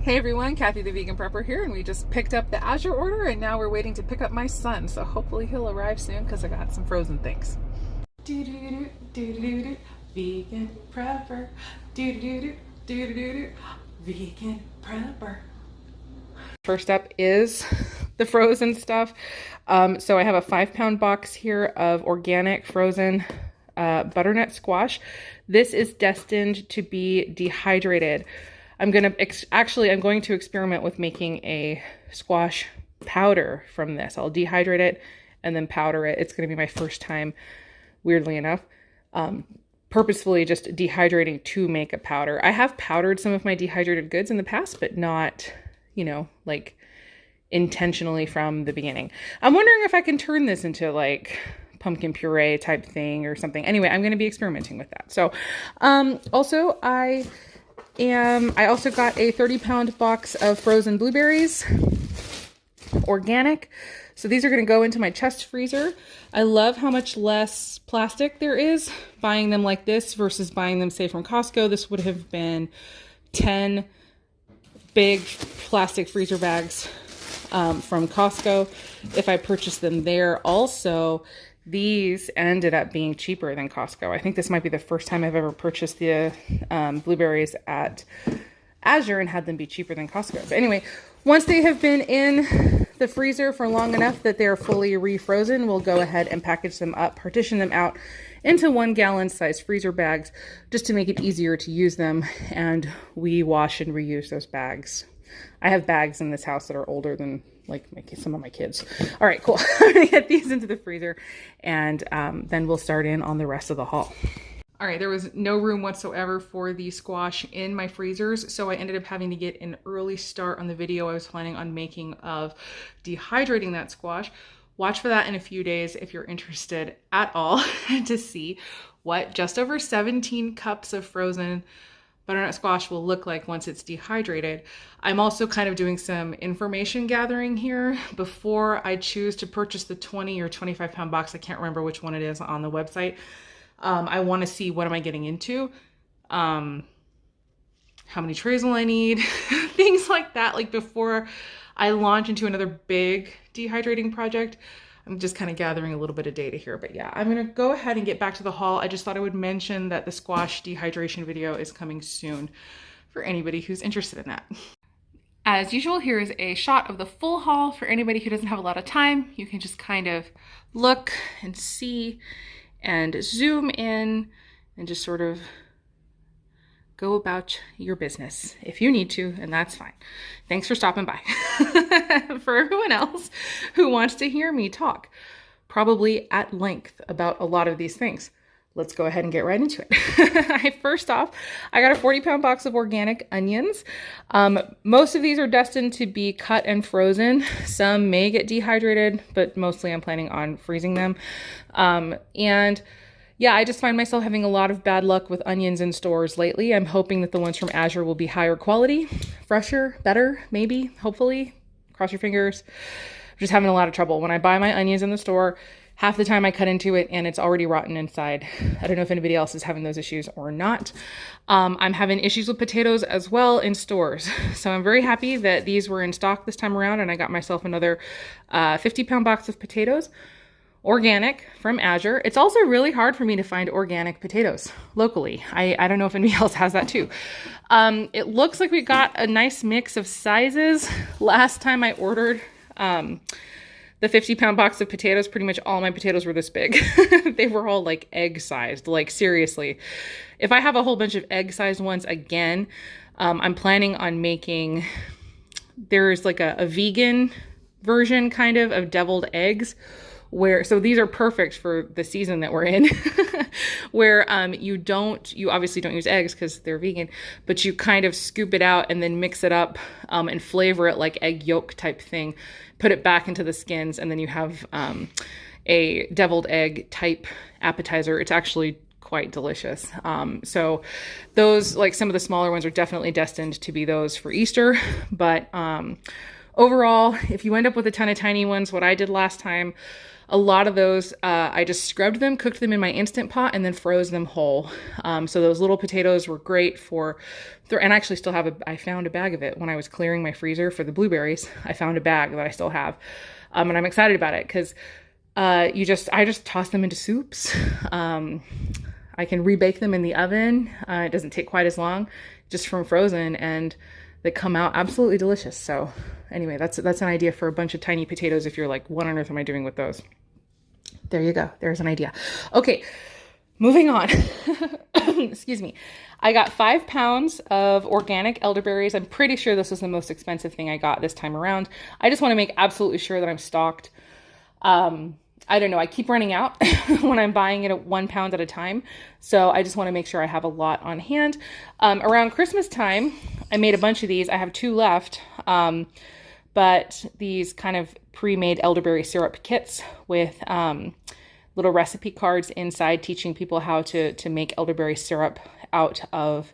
Hey everyone, Kathy the Vegan Prepper here, and we just picked up the Azure order and now we're waiting to pick up my son, so hopefully he'll arrive soon because I got some frozen things. Vegan Prepper, Vegan Prepper. First up is the frozen stuff. So I have a 5-pound box here of organic frozen butternut squash. This is destined to be dehydrated. I'm going to experiment with making a squash powder from this. I'll dehydrate it and then powder it. It's going to be my first time, weirdly enough, purposefully just dehydrating to make a powder. I have powdered some of my dehydrated goods in the past, but not, you know, like intentionally from the beginning. I'm wondering if I can turn this into like pumpkin puree type thing or something. Anyway, I'm going to be experimenting with that. So, also I also got a 30-pound box of frozen blueberries, organic. So these are going to go into my chest freezer. I love how much less plastic there is buying them like this versus buying them, say, from Costco. This would have been 10 big plastic freezer bags from Costco if I purchased them there. Also, these ended up being cheaper than Costco. I think this might be the first time I've ever purchased the blueberries at Azure and had them be cheaper than Costco. But anyway, once they have been in the freezer for long enough that they're fully refrozen, we'll go ahead and package them up, partition them out into 1-gallon size freezer bags just to make it easier to use them. And we wash and reuse those bags. I have bags in this house that are older than like some of my kids. All right, cool. I'm gonna get these into the freezer and then we'll start in on the rest of the haul. All right, there was no room whatsoever for the squash in my freezers, so I ended up having to get an early start on the video I was planning on making of dehydrating that squash. Watch for that in a few days if you're interested at all to see what just over 17 cups of frozen butternut squash will look like once it's dehydrated. I'm also kind of doing some information gathering here before I choose to purchase the 20 or 25-pound box. I can't remember which one it is on the website. I want to see what am I getting into, how many trays will I need, things like that. Like before I launch into another big dehydrating project, I'm just kind of gathering a little bit of data here. But yeah, I'm going to go ahead and get back to the haul. I just thought I would mention that the squash dehydration video is coming soon for anybody who's interested in that. As usual, here is a shot of the full haul for anybody who doesn't have a lot of time. You can just kind of look and see and zoom in and just sort of go about your business if you need to, and that's fine. Thanks for stopping by. For everyone else who wants to hear me talk, probably at length about a lot of these things, let's go ahead and get right into it. First off, I got a 40-pound box of organic onions. Most of these are destined to be cut and frozen. Some may get dehydrated, but mostly I'm planning on freezing them. And yeah, I just find myself having a lot of bad luck with onions in stores lately. I'm hoping that the ones from Azure will be higher quality, fresher, better, maybe, hopefully. Cross your fingers. I'm just having a lot of trouble. When I buy my onions in the store, half the time I cut into it and it's already rotten inside. I don't know if anybody else is having those issues or not. I'm having issues with potatoes as well in stores. So I'm very happy that these were in stock this time around and I got myself another 50-pound box of potatoes. Organic from Azure. It's also really hard for me to find organic potatoes locally. I don't know if anybody else has that too. It looks like we got a nice mix of sizes. Last time I ordered the 50-pound box of potatoes, pretty much all my potatoes were this big. They were all like egg-sized, like seriously. If I have a whole bunch of egg-sized ones again, I'm planning on making, there's like a vegan version kind of deviled eggs, so these are perfect for the season that we're in, where you obviously don't use eggs because they're vegan, but you kind of scoop it out and then mix it up and flavor it like egg yolk type thing, put it back into the skins, and then you have a deviled egg type appetizer. It's actually quite delicious. So those, like some of the smaller ones, are definitely destined to be those for Easter, but overall, if you end up with a ton of tiny ones, what I did last time, a lot of those, I just scrubbed them, cooked them in my Instant Pot, and then froze them whole. So those little potatoes were great for, and I actually still have I found a bag of it when I was clearing my freezer for the blueberries. I found a bag that I still have. And I'm excited about it because I just toss them into soups. I can rebake them in the oven. It doesn't take quite as long just from frozen, and they come out absolutely delicious. So anyway, that's an idea for a bunch of tiny potatoes if you're like, what on earth am I doing with those? There you go. There's an idea. Okay, moving on. Excuse me. I got 5 pounds of organic elderberries. I'm pretty sure this was the most expensive thing I got this time around. I just want to make absolutely sure that I'm stocked. I don't know. I keep running out when I'm buying it at 1 pound at a time. So I just want to make sure I have a lot on hand. Around Christmas time, I made a bunch of these. I have 2 left. But these kind of pre-made elderberry syrup kits with little recipe cards inside teaching people how to make elderberry syrup out of,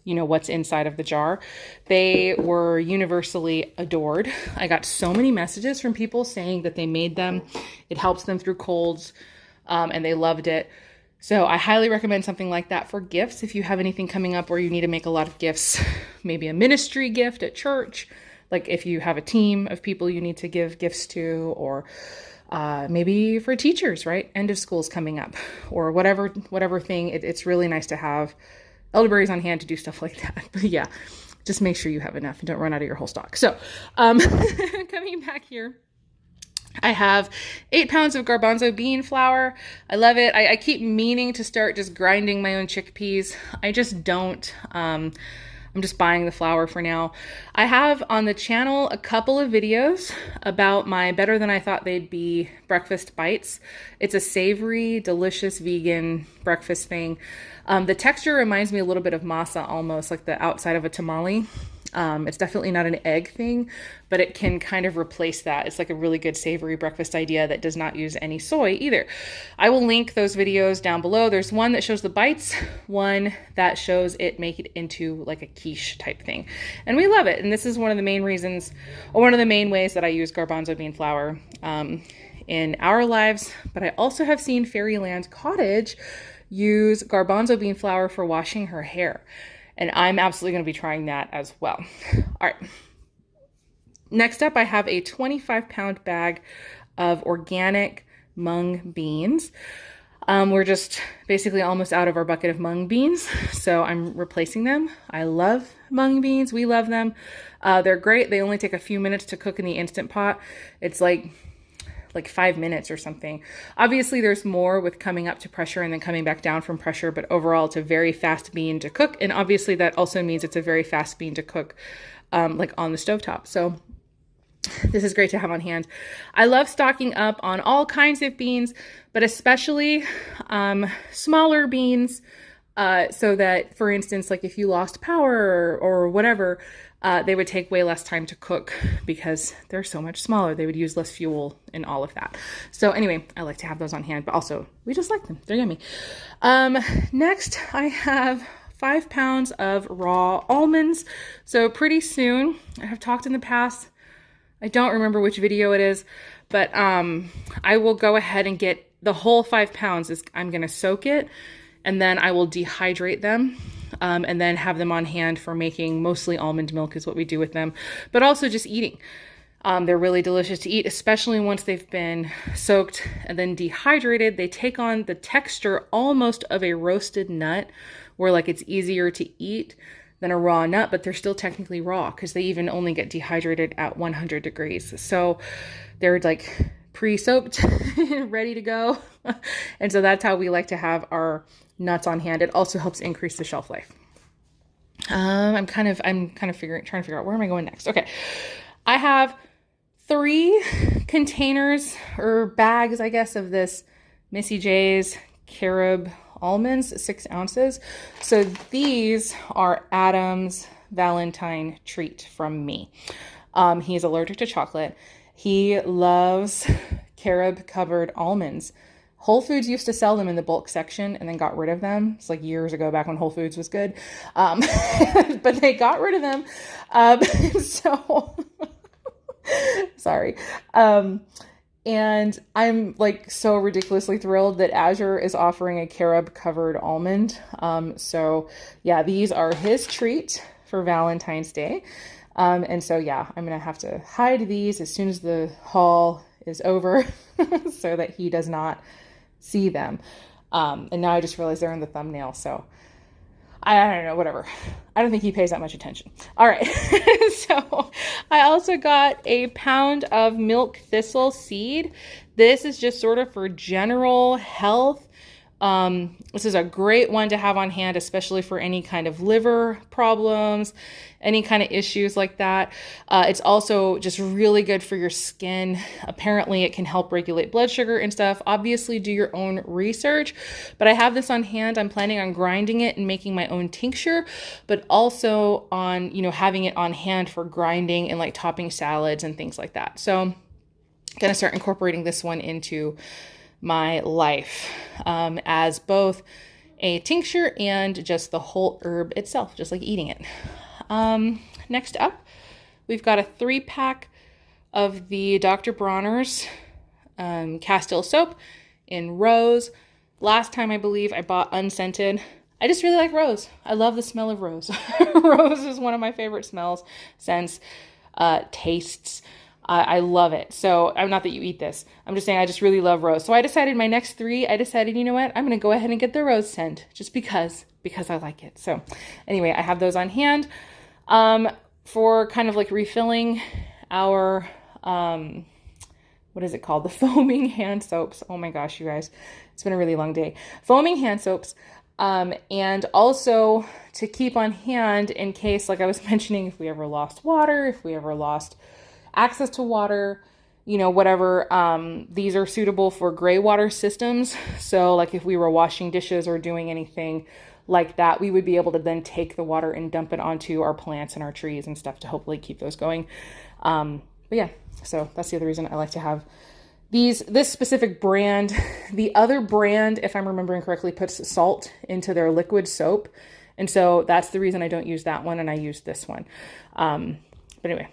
you know, what's inside of the jar. They were universally adored. I got so many messages from people saying that they made them. It helps them through colds, and they loved it. So I highly recommend something like that for gifts. If you have anything coming up where you need to make a lot of gifts, maybe a ministry gift at church, like if you have a team of people you need to give gifts to, or maybe for teachers, right? End of school's coming up, or whatever thing. It's really nice to have elderberries on hand to do stuff like that. But yeah, just make sure you have enough and don't run out of your whole stock. So coming back here, I have 8 pounds of garbanzo bean flour. I love it. I keep meaning to start just grinding my own chickpeas. I just don't. I'm just buying the flour for now. I have on the channel a couple of videos about my better than I thought they'd be breakfast bites. It's a savory, delicious vegan breakfast thing. The texture reminds me a little bit of masa, almost like the outside of a tamale. It's definitely not an egg thing, but it can kind of replace that. It's like a really good savory breakfast idea that does not use any soy either. I will link those videos down below. There's one that shows the bites, one that shows it make it into like a quiche type thing. And we love it. And this is one of the main reasons, or one of the main ways that I use garbanzo bean flour in our lives. But I also have seen Fairyland Cottage use garbanzo bean flour for washing her hair. And I'm absolutely going to be trying that as well. All right. Next up, I have a 25-pound bag of organic mung beans. We're just basically almost out of our bucket of mung beans, so I'm replacing them. I love mung beans. We love them. They're great. They only take a few minutes to cook in the Instant Pot. It's like 5 minutes or something. Obviously there's more with coming up to pressure and then coming back down from pressure, but overall it's a very fast bean to cook. And obviously that also means it's a very fast bean to cook, like on the stovetop. So this is great to have on hand. I love stocking up on all kinds of beans, but especially smaller beans, so that, for instance, like if you lost power or whatever, they would take way less time to cook because they're so much smaller. They would use less fuel and all of that. So anyway, I like to have those on hand, but also we just like them. They're yummy. Next, I have 5 pounds of raw almonds. So pretty soon, I have talked in the past, I don't remember which video it is, but I will go ahead and get the whole 5 pounds. I'm going to soak it, and then I will dehydrate them. And then have them on hand for making. Mostly almond milk is what we do with them, but also just eating. They're really delicious to eat, especially once they've been soaked and then dehydrated. They take on the texture almost of a roasted nut, where like it's easier to eat than a raw nut, but they're still technically raw because they even only get dehydrated at 100 degrees. So they're like pre-soaked, ready to go. And so that's how we like to have our nuts on hand. It also helps increase the shelf life. I'm trying to figure out where am I going next. Okay. I have 3 containers or bags, I guess, of this Missy J's carob almonds, 6 ounces. So these are Adam's Valentine treat from me. He's allergic to chocolate. He loves carob covered almonds. Whole Foods used to sell them in the bulk section and then got rid of them. It's like years ago, back when Whole Foods was good. But they got rid of them. So Sorry. And I'm like so ridiculously thrilled that Azure is offering a carob covered almond. So yeah, these are his treat for Valentine's Day. And so yeah, I'm gonna have to hide these as soon as the haul is over so that he does not see them. And now I just realized they're in the thumbnail, so I don't know, whatever. I don't think he pays that much attention. All right. So I also got a pound of milk thistle seed. This is just sort of for general health. This is a great one to have on hand, especially for any kind of liver problems, any kind of issues like that. It's also just really good for your skin. Apparently it can help regulate blood sugar and stuff. Obviously do your own research, but I have this on hand. I'm planning on grinding it and making my own tincture, but also on, you know, having it on hand for grinding and like topping salads and things like that. So I'm going to start incorporating this one into my life as both a tincture and just the whole herb itself, just like eating it. Next up, we've got a 3-pack of the Dr. Bronner's Castile soap in rose. Last time I believe I bought unscented. I just really like rose. I love the smell of rose. Rose is one of my favorite smells, scents, tastes. I love it. So I'm not that you eat this. I'm just saying I just really love rose. So I decided my next 3, I decided, you know what? I'm going to go ahead and get the rose scent just because I like it. So anyway, I have those on hand for kind of like refilling our, what is it called? The foaming hand soaps. Oh my gosh, you guys, it's been a really long day. Foaming hand soaps. And also to keep on hand in case, like I was mentioning, if we ever lost water, if we ever lost access to water, you know, whatever. These are suitable for gray water systems. So like if we were washing dishes or doing anything like that, we would be able to then take the water and dump it onto our plants and our trees and stuff to hopefully keep those going. But yeah, so that's the other reason I like to have this specific brand. The other brand, if I'm remembering correctly, puts salt into their liquid soap. And so that's the reason I don't use that one and I use this one. But anyway,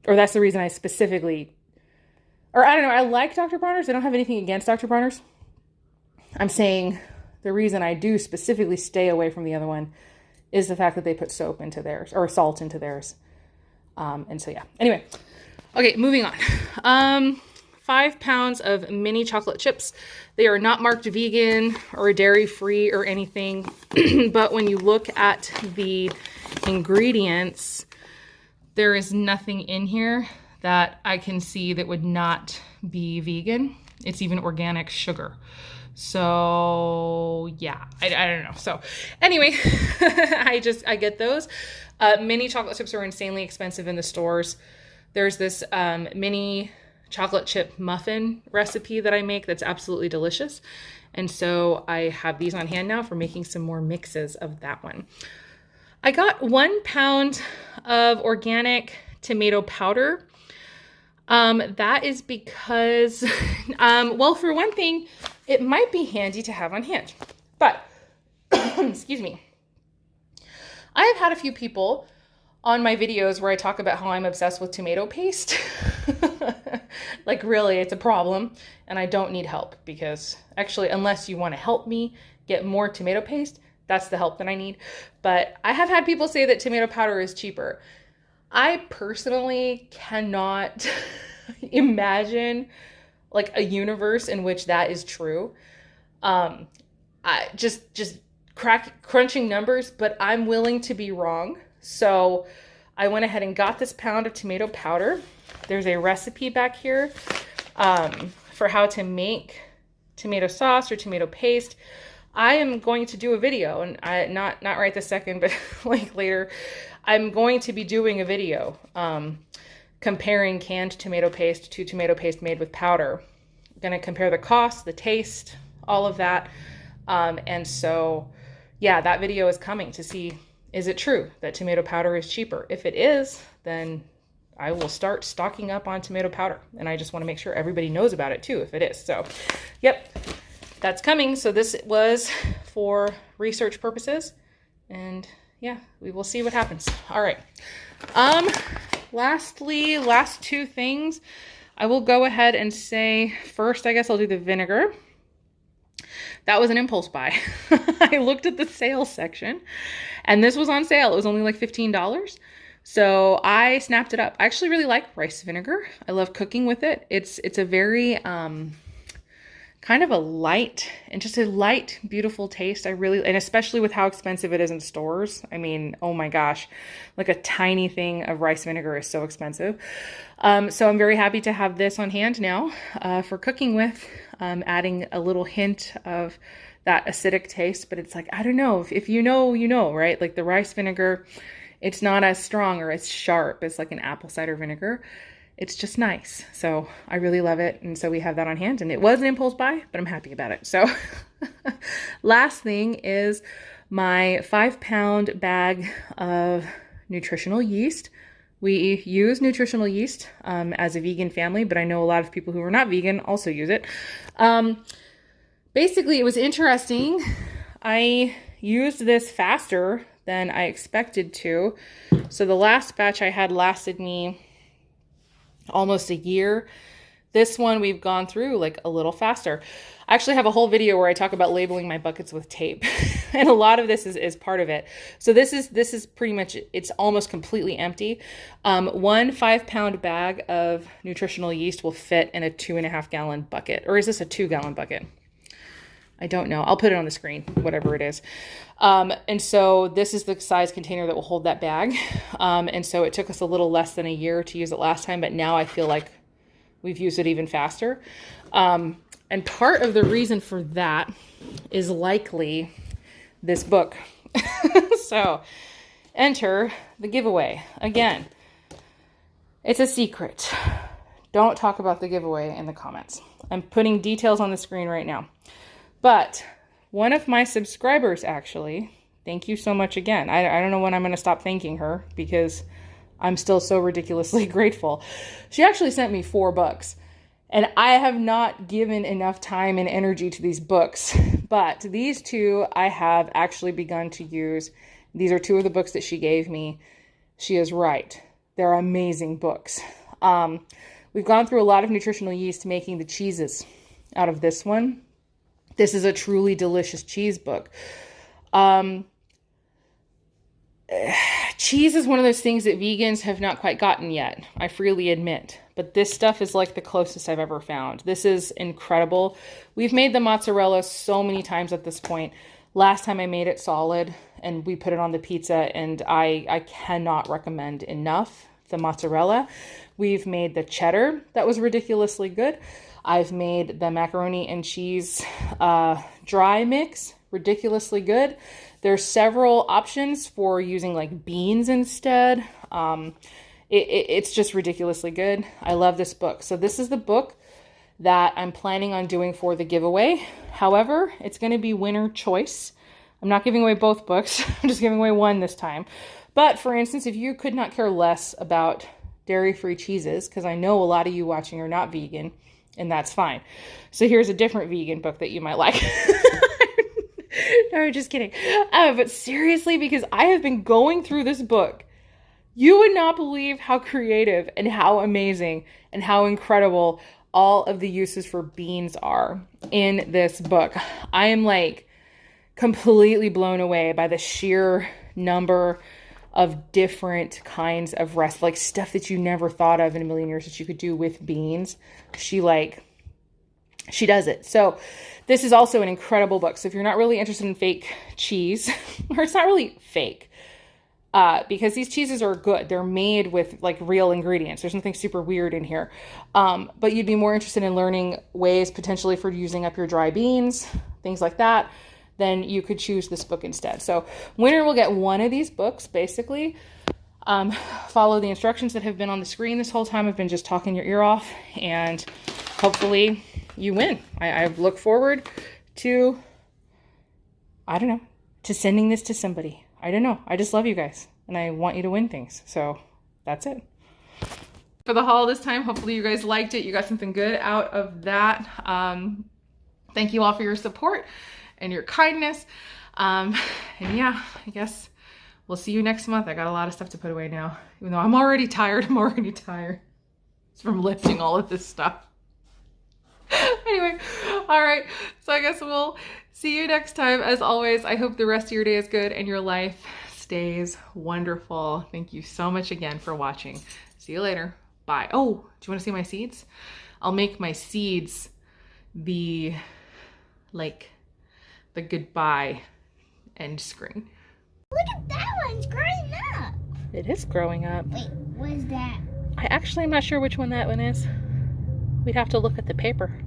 or that's the reason I specifically, or I don't know, I like Dr. Bronner's. I don't have anything against Dr. Bronner's. I'm saying the reason I do specifically stay away from the other one is the fact that they put soap into theirs, or salt into theirs. And so, yeah. Anyway, okay, moving on. 5 pounds of mini chocolate chips. They are not marked vegan or dairy-free or anything, but when you look at the ingredients, there is nothing in here that I can see that would not be vegan. It's even organic sugar. So yeah, I don't know. So anyway, I get those. Mini chocolate chips are insanely expensive in the stores. There's this mini chocolate chip muffin recipe that I make that's absolutely delicious. And so I have these on hand now for making some more mixes of that one. I got 1 pound of organic tomato powder. That is because, well, for one thing, it might be handy to have on hand, but excuse me. I have had a few people on my videos where I talk about how I'm obsessed with tomato paste. Like really, it's a problem and I don't need help because actually, unless you want to help me get more tomato paste, that's the help that I need. But I have had people say that tomato powder is cheaper. I personally cannot imagine like a universe in which that is true. I just crunching numbers, but I'm willing to be wrong. So I went ahead and got this pound of tomato powder. There's a recipe back here for how to make tomato sauce or tomato paste. I am going to do a video, and not right this second, but like later, I'm going to be doing a video comparing canned tomato paste to tomato paste made with powder. I'm going to compare the cost, the taste, all of that. And so, yeah, that video is coming to see, is it true that tomato powder is cheaper? If it is, then I will start stocking up on tomato powder. And I just want to make sure everybody knows about it too, if it is. So, yep. That's coming. So this was for research purposes, and yeah, we will see what happens. All right. lastly, last two things, I will go ahead and say first, I guess I'll do the vinegar. That was an impulse buy. I looked at the sales section and this was on sale. It was only like $15. So I snapped it up. I actually really like rice vinegar. I love cooking with it. It's a very kind of a light and just a light, beautiful taste. And especially with how expensive it is in stores. I mean, oh my gosh, like a tiny thing of rice vinegar is so expensive. So I'm very happy to have this on hand now for cooking with, adding a little hint of that acidic taste. But it's like, I don't know, if you know, you know, right? Like the rice vinegar, it's not as strong or as sharp as like an apple cider vinegar. It's just nice. So I really love it. And so we have that on hand, and it was an impulse buy, but I'm happy about it. So last thing is my 5-pound bag of nutritional yeast. We use nutritional yeast as a vegan family, but I know a lot of people who are not vegan also use it. Basically, it was interesting. I used this faster than I expected to. So the last batch I had lasted me almost a year. This one we've gone through like a little faster. I actually have a whole video where I talk about labeling my buckets with tape and a lot of this is part of it. So this is pretty much, it's almost completely empty. 1 5-pound bag of nutritional yeast will fit in a 2.5 gallon bucket, or is this a 2-gallon bucket? I don't know. I'll put it on the screen, whatever it is. And so this is the size container that will hold that bag. And so it took us a little less than a year to use it last time, but now I feel like we've used it even faster. And part of the reason for that is likely this book. So enter the giveaway. Again, it's a secret. Don't talk about the giveaway in the comments. I'm putting details on the screen right now. But one of my subscribers actually, thank you so much again. I don't know when I'm going to stop thanking her because I'm still so ridiculously grateful. She actually sent me 4 books. And I have not given enough time and energy to these books. But these 2 I have actually begun to use. These are 2 of the books that she gave me. She is right. They're amazing books. We've gone through a lot of nutritional yeast making the cheeses out of this one. This is a truly delicious cheese book. Cheese is one of those things that vegans have not quite gotten yet, I freely admit. But this stuff is like the closest I've ever found. This is incredible. We've made the mozzarella so many times at this point. Last time I made it solid and we put it on the pizza, and I cannot recommend enough the mozzarella. We've made the cheddar that was ridiculously good. I've made the macaroni and cheese dry mix, ridiculously good. There's several options for using like beans instead. It's just ridiculously good. I love this book. So this is the book that I'm planning on doing for the giveaway. However, it's going to be winner choice. I'm not giving away both books. I'm just giving away one this time. But for instance, if you could not care less about dairy-free cheeses, because I know a lot of you watching are not vegan, and that's fine. So here's a different vegan book that you might like. No, I'm just kidding. But seriously, because I have been going through this book, you would not believe how creative and how amazing and how incredible all of the uses for beans are in this book. I am like completely blown away by the sheer number of different kinds of like stuff that you never thought of in a million years that you could do with beans. She does it. So this is also an incredible book. So if you're not really interested in fake cheese, or it's not really fake, because these cheeses are good. They're made with like real ingredients. There's nothing super weird in here. But you'd be more interested in learning ways potentially for using up your dry beans, things like that, then you could choose this book instead. So winner will get one of these books, basically. Follow the instructions that have been on the screen this whole time. I've been just talking your ear off, and hopefully you win. I look forward to, I don't know, to sending this to somebody. I don't know. I just love you guys, and I want you to win things. So that's it. For the haul this time, hopefully you guys liked it. You got something good out of that. Thank you all for your support and your kindness. And yeah, I guess we'll see you next month. I got a lot of stuff to put away now. Even though I'm already tired, I'm already tired. It's from lifting all of this stuff. Anyway, all right. So I guess we'll see you next time. As always, I hope the rest of your day is good and your life stays wonderful. Thank you so much again for watching. See you later. Bye. Oh, do you want to see my seeds? I'll make my seeds the goodbye end screen. Look at that one's growing up. It is growing up. Wait, what is that? I actually am not sure which one that one is. We'd have to look at the paper.